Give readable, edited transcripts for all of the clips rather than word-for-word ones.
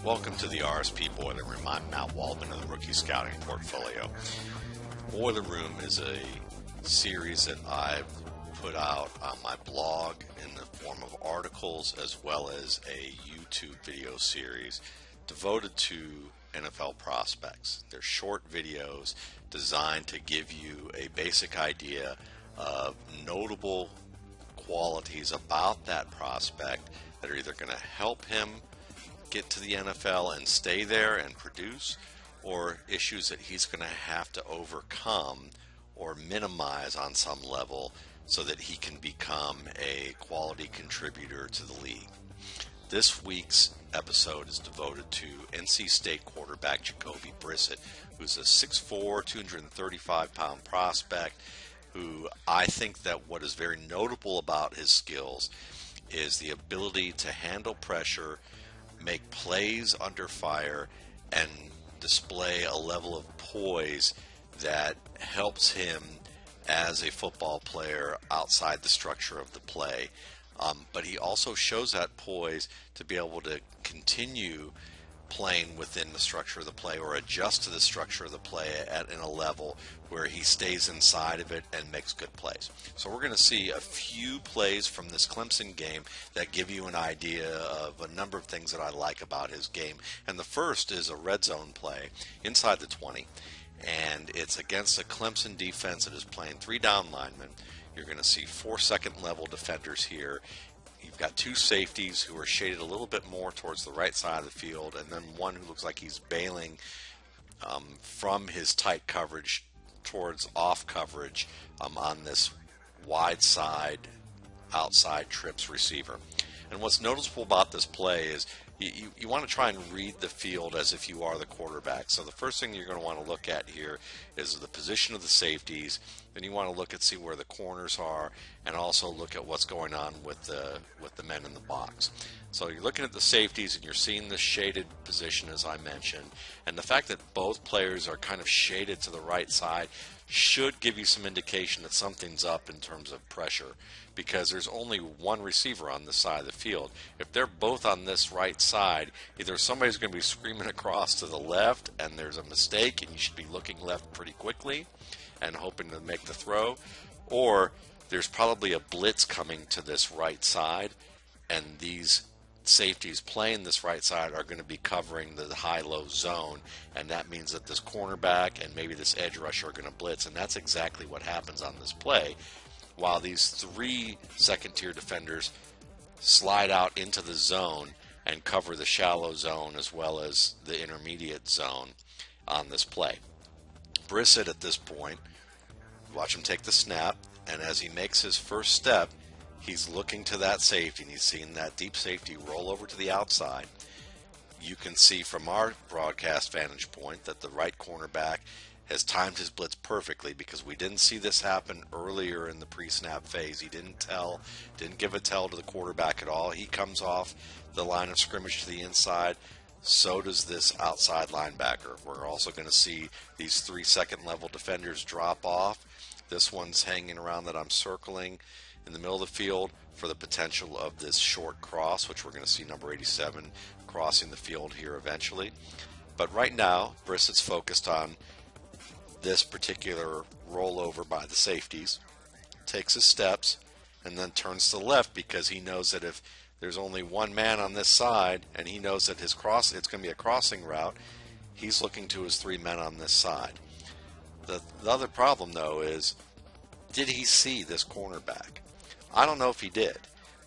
Welcome to the RSP Boiler Room. I'm Matt Waldman of the Rookie Scouting Portfolio. Boiler Room is a series that I've put out on my blog in the form of articles as well as a YouTube video series devoted to NFL prospects. They're short videos designed to give you a basic idea of notable qualities about that prospect that are either going to help him get to the NFL and stay there and produce, or issues that he's going to have to overcome or minimize on some level so that he can become a quality contributor to the league. This week's episode is devoted to NC State quarterback Jacoby Brissett, who's a 6'4", 235-pound prospect who I think that what is very notable about his skills is the ability to handle pressure, make plays under fire, and display a level of poise that helps him as a football player outside the structure of the play. But he also shows that poise to be able to continue playing within the structure of the play or adjust to the structure of the play in a level where he stays inside of it and makes good plays. So we're going to see a few plays from this Clemson game that give you an idea of a number of things that I like about his game. And the first is a red zone play inside the 20, and it's against a Clemson defense that is playing 3 down linemen. You're going to see 4 second level defenders here. You've got 2 safeties who are shaded a little bit more towards the right side of the field, and then one who looks like he's bailing from his tight coverage towards off coverage on this wide side outside trips receiver. And what's noticeable about this play is you want to try and read the field as if you are the quarterback. So the first thing you're going to want to look at here is the position of the safeties. Then you want to look and see where the corners are, and also look at what's going on with the men in the box. So you're looking at the safeties and you're seeing the shaded position as I mentioned, and the fact that both players are kind of shaded to the right side should give you some indication that something's up in terms of pressure, because there's only one receiver on this side of the field. If they're both on this right side, either somebody's going to be screaming across to the left and there's a mistake and you should be looking left pretty quickly and hoping to make the throw, or there's probably a blitz coming to this right side, and these safeties playing this right side are going to be covering the high-low zone, and that means that this cornerback and maybe this edge rusher are going to blitz, and that's exactly what happens on this play. While these 3 second-tier defenders slide out into the zone and cover the shallow zone as well as the intermediate zone on this play. Brissett at this point, watch him take the snap, and as he makes his first step, he's looking to that safety, and he's seeing that deep safety roll over to the outside. You can see from our broadcast vantage point that the right cornerback has timed his blitz perfectly, because we didn't see this happen earlier in the pre-snap phase. He didn't give a tell to the quarterback at all. He comes off the line of scrimmage to the inside. So does this outside linebacker. We're also going to see these 3 second level defenders drop off. This one's hanging around that I'm circling in the middle of the field for the potential of this short cross, which we're going to see number 87 crossing the field here eventually. But right now, Brissett's focused on this particular rollover by the safeties, takes his steps, and then turns to the left, because he knows that if there's only one man on this side, and he knows that it's going to be a crossing route, he's looking to his 3 men on this side. The other problem, though, is, did he see this cornerback? I don't know if he did,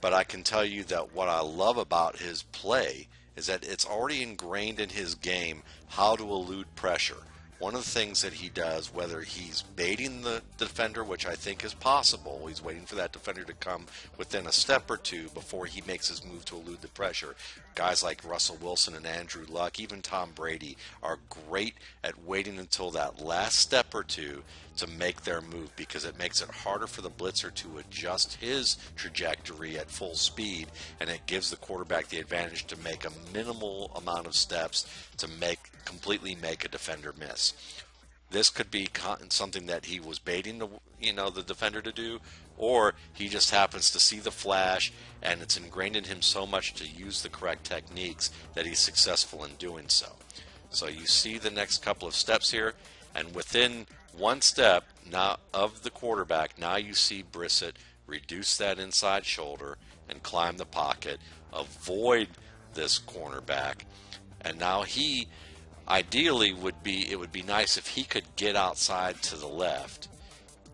but I can tell you that what I love about his play is that it's already ingrained in his game how to elude pressure. one of the things that he does, whether he's baiting the defender, which I think is possible, he's waiting for that defender to come within a step or two before he makes his move to elude the pressure. Guys like Russell Wilson and Andrew Luck, even Tom Brady, are great at waiting until that last step or two to make their move, because it makes it harder for the blitzer to adjust his trajectory at full speed, and it gives the quarterback the advantage to make a minimal amount of steps to completely make a defender miss. This could be something that he was baiting the defender to do, or he just happens to see the flash and it's ingrained in him so much to use the correct techniques that he's successful in doing so. So you see the next couple of steps here, and within one step now of the quarterback, now you see Brissett reduce that inside shoulder and climb the pocket, avoid this cornerback, and now he ideally it would be nice if he could get outside to the left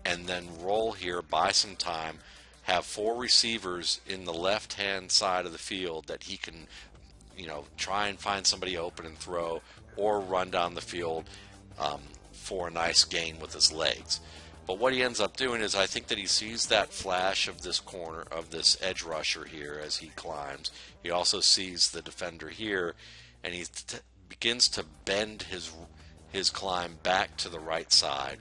and then roll here, buy some time, have 4 receivers in the left-hand side of the field that he can, try and find somebody open and throw, or run down the field for a nice gain with his legs. But what he ends up doing is, I think that he sees that flash of this corner, of this edge rusher here as he climbs. He also sees the defender here, and he begins to bend his climb back to the right side.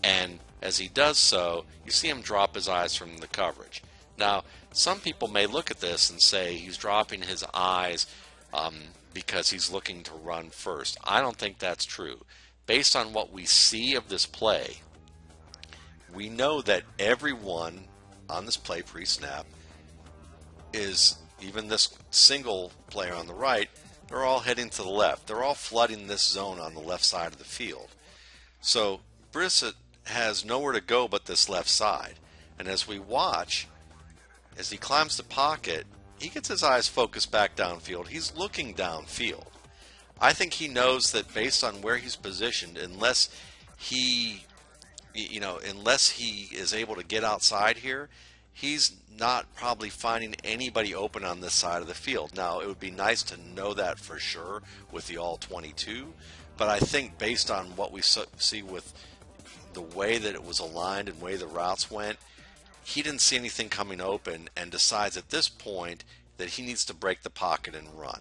And as he does so, you see him drop his eyes from the coverage. Now, some people may look at this and say he's dropping his eyes because he's looking to run first. I don't think that's true. Based on what we see of this play, we know that everyone on this play pre-snap is, even this single player on the right, they're all heading to the left. They're all flooding this zone on the left side of the field. So Brissett has nowhere to go but this left side. And as we watch, as he climbs the pocket, he gets his eyes focused back downfield. He's looking downfield. I think he knows that based on where he's positioned, unless he is able to get outside here, he's not probably finding anybody open on this side of the field. Now, it would be nice to know that for sure with the all-22, but I think based on what we see with the way that it was aligned and the way the routes went, he didn't see anything coming open and decides at this point that he needs to break the pocket and run.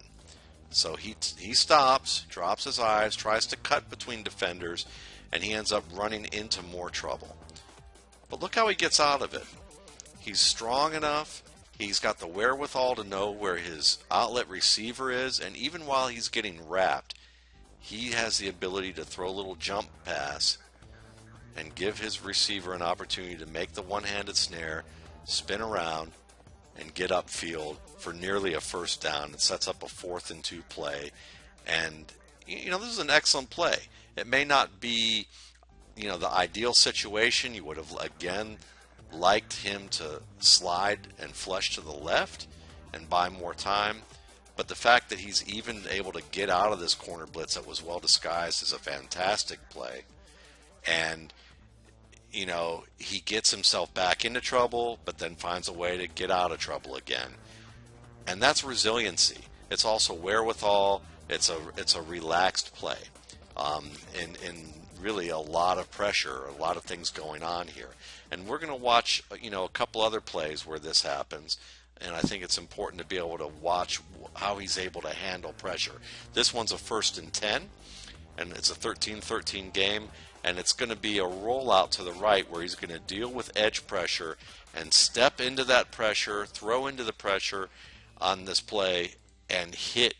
So he stops, drops his eyes, tries to cut between defenders, and he ends up running into more trouble. But look how he gets out of it. He's strong enough, he's got the wherewithal to know where his outlet receiver is, and even while he's getting wrapped, he has the ability to throw a little jump pass and give his receiver an opportunity to make the one-handed snare, spin around, and get upfield for nearly a first down. It sets up a 4th and 2 play. And, this is an excellent play. It may not be, the ideal situation. You would have, again, liked him to slide and flush to the left and buy more time. But the fact that he's even able to get out of this corner blitz that was well disguised is a fantastic play. And he gets himself back into trouble, but then finds a way to get out of trouble again. And that's resiliency. It's also wherewithal. It's a relaxed play. In really a lot of pressure, a lot of things going on here. And we're going to watch, a couple other plays where this happens. And I think it's important to be able to watch how he's able to handle pressure. This one's a 1st and 10, and it's a 13-13 game. And it's going to be a rollout to the right where he's going to deal with edge pressure and step into that pressure, throw into the pressure on this play, and hit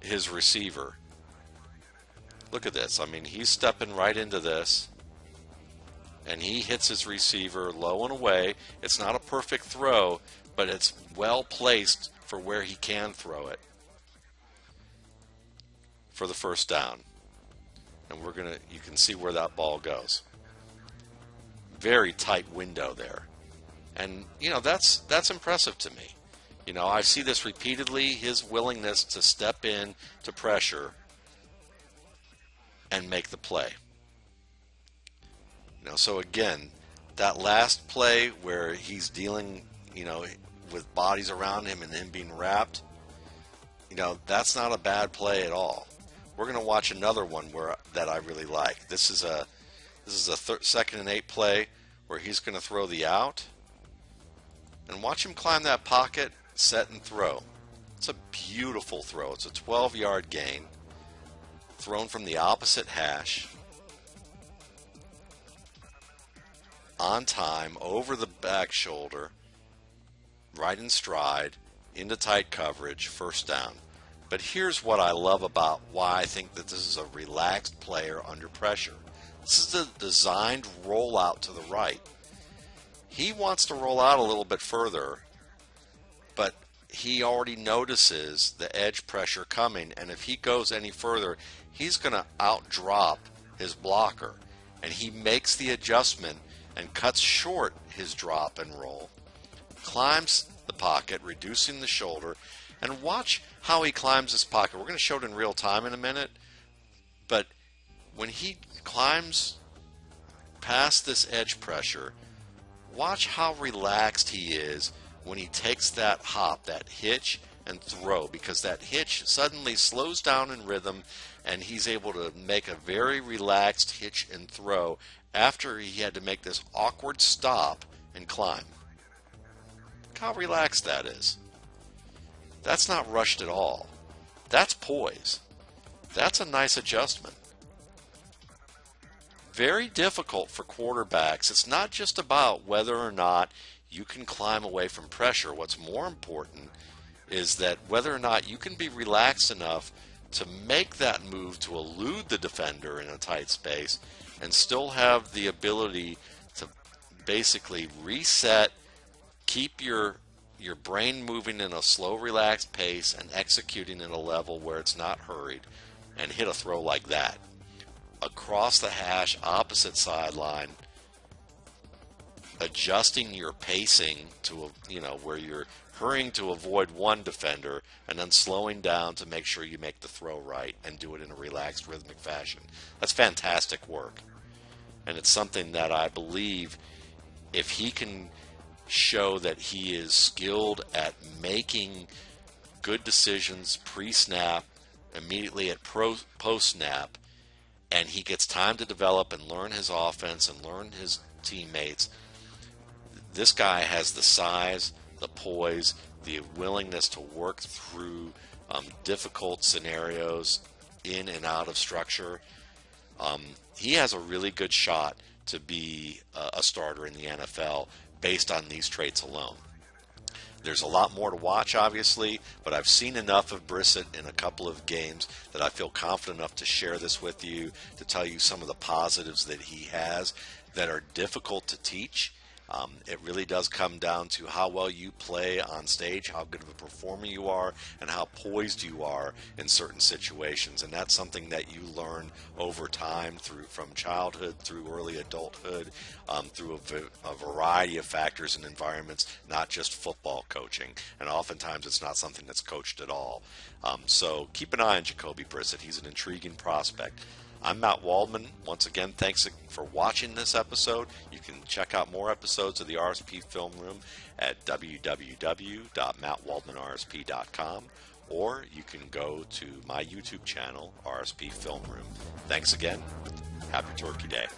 his receiver. Look at this. I mean, he's stepping right into this, and he hits his receiver low and away. It's not a perfect throw, but it's well placed for where he can throw it for the first down. And you can see where that ball goes. Very tight window there. And, that's impressive to me. I see this repeatedly, his willingness to step in to pressure and make the play. So again, that last play where he's dealing, with bodies around him and him being wrapped, that's not a bad play at all. we're going to watch another one that I really like. This is a second and 8 play where he's going to throw the out. And watch him climb that pocket, set and throw. It's a beautiful throw. It's a 12-yard gain. Thrown from the opposite hash. On time, over the back shoulder. Right in stride. Into tight coverage. First down. But here's what I love about why I think that this is a relaxed player under pressure. This is a designed rollout to the right. He wants to roll out a little bit further, but he already notices the edge pressure coming, and if he goes any further, he's going to outdrop his blocker, and he makes the adjustment and cuts short his drop and roll, climbs the pocket, reducing the shoulder, and watch how he climbs his pocket. We're going to show it in real time in a minute, but when he climbs past this edge pressure, watch how relaxed he is when he takes that hop, that hitch and throw, because that hitch suddenly slows down in rhythm and he's able to make a very relaxed hitch and throw after he had to make this awkward stop and climb. Look how relaxed that is. That's not rushed at all. That's poise. That's a nice adjustment. Very difficult for quarterbacks. It's not just about whether or not you can climb away from pressure. What's more important is that whether or not you can be relaxed enough to make that move to elude the defender in a tight space and still have the ability to basically reset, keep your brain moving in a slow, relaxed pace and executing at a level where it's not hurried, and hit a throw like that. Across the hash, opposite sideline, adjusting your pacing to where you're hurrying to avoid one defender and then slowing down to make sure you make the throw right and do it in a relaxed, rhythmic fashion. That's fantastic work. And it's something that I believe if he can show that he is skilled at making good decisions pre-snap, immediately at post-snap, and he gets time to develop and learn his offense and learn his teammates, this guy has the size, the poise, the willingness to work through difficult scenarios in and out of structure. He has a really good shot to be a starter in the NFL based on these traits alone. There's a lot more to watch, obviously, but I've seen enough of Brissett in a couple of games that I feel confident enough to share this with you, to tell you some of the positives that he has that are difficult to teach. It really does come down to how well you play on stage, how good of a performer you are, and how poised you are in certain situations. And that's something that you learn over time, from childhood through early adulthood, through a variety of factors and environments, not just football coaching. And oftentimes it's not something that's coached at all. So keep an eye on Jacoby Brissett. He's an intriguing prospect. I'm Matt Waldman. Once again, thanks for watching this episode. You can check out more episodes of the RSP Film Room at www.mattwaldmanrsp.com, or you can go to my YouTube channel, RSP Film Room. Thanks again. Happy Turkey Day.